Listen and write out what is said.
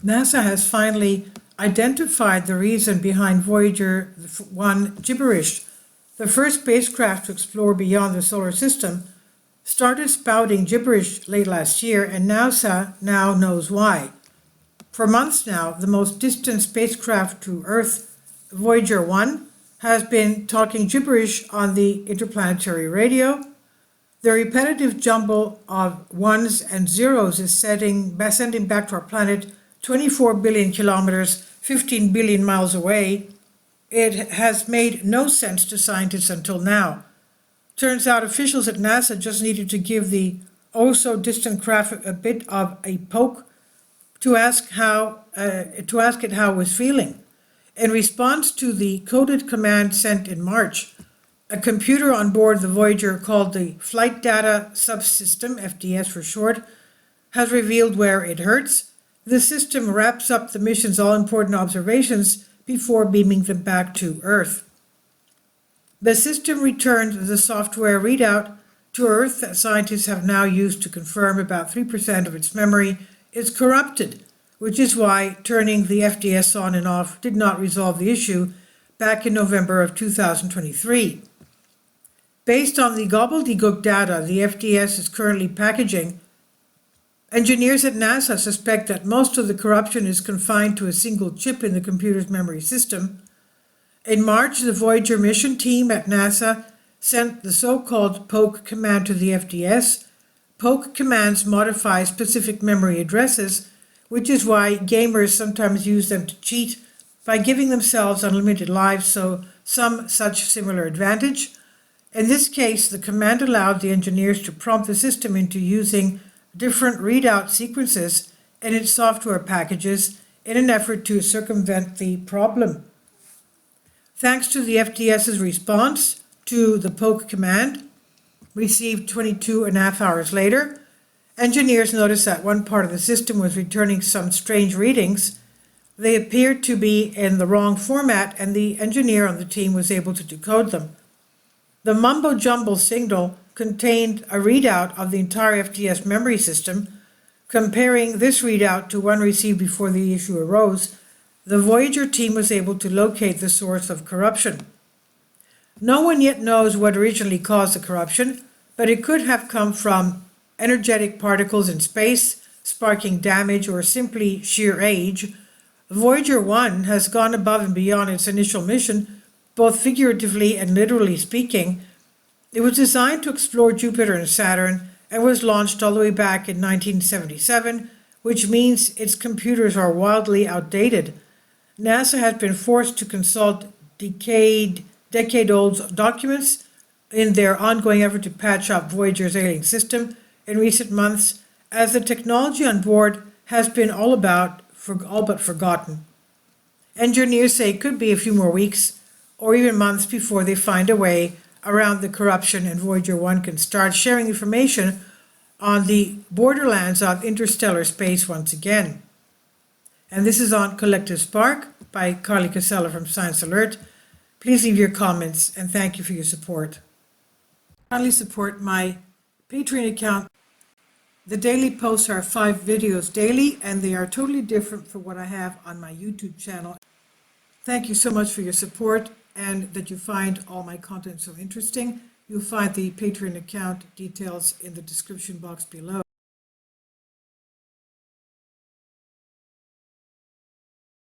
NASA has finally identified the reason behind Voyager 1 gibberish. The first spacecraft to explore beyond the solar system started spouting gibberish late last year, and NASA now knows why. For months now, the most distant spacecraft to Earth, Voyager 1, has been talking gibberish on the interplanetary radio. The repetitive jumble of ones and zeros is sending back to our planet 24 billion kilometers, 15 billion miles away. It has made no sense to scientists until now. Turns out officials at NASA just needed to give the oh-so-distant craft a bit of a poke to ask it how it was feeling. In response to the coded command sent in March, a computer on board the Voyager called the Flight Data Subsystem, FDS for short, has revealed where it hurts. The system wraps up the mission's all-important observations before beaming them back to Earth. The system returned the software readout to Earth that scientists have now used to confirm about 3% of its memory is corrupted, which is why turning the FDS on and off did not resolve the issue back in November of 2023. Based on the gobbledygook data the FDS is currently packaging, engineers at NASA suspect that most of the corruption is confined to a single chip in the computer's memory system. In March, the Voyager mission team at NASA sent the so-called poke command to the FDS. Poke commands modify specific memory addresses, which is why gamers sometimes use them to cheat by giving themselves unlimited lives, so some such similar advantage. In this case, the command allowed the engineers to prompt the system into using different readout sequences in its software packages in an effort to circumvent the problem. Thanks to the FDS's response to the poke command, received 22.5 hours later, engineers noticed that one part of the system was returning some strange readings. They appeared to be in the wrong format, and the engineer on the team was able to decode them. The mumbo-jumbo signal contained a readout of the entire FDS memory system. Comparing this readout to one received before the issue arose, the Voyager team was able to locate the source of corruption. No one yet knows what originally caused the corruption, but it could have come from energetic particles in space, sparking damage, or simply sheer age. Voyager 1 has gone above and beyond its initial mission, both figuratively and literally speaking. It was designed to explore Jupiter and Saturn and was launched all the way back in 1977, which means its computers are wildly outdated. NASA has been forced to consult decade-old documents in their ongoing effort to patch up Voyager's ailing system in recent months, as the technology on board has been all but forgotten. Engineers say it could be a few more weeks or even months before they find a way around the corruption and Voyager 1 can start sharing information on the borderlands of interstellar space once again. And this is on Collective Spark by Carly Casella from Science Alert. Please leave your comments, and thank you for your support. Kindly support my Patreon account. The daily posts are 5 videos daily, and they are totally different from what I have on my YouTube channel. Thank you so much for your support and that you find all my content so interesting. You'll find the Patreon account details in the description box below.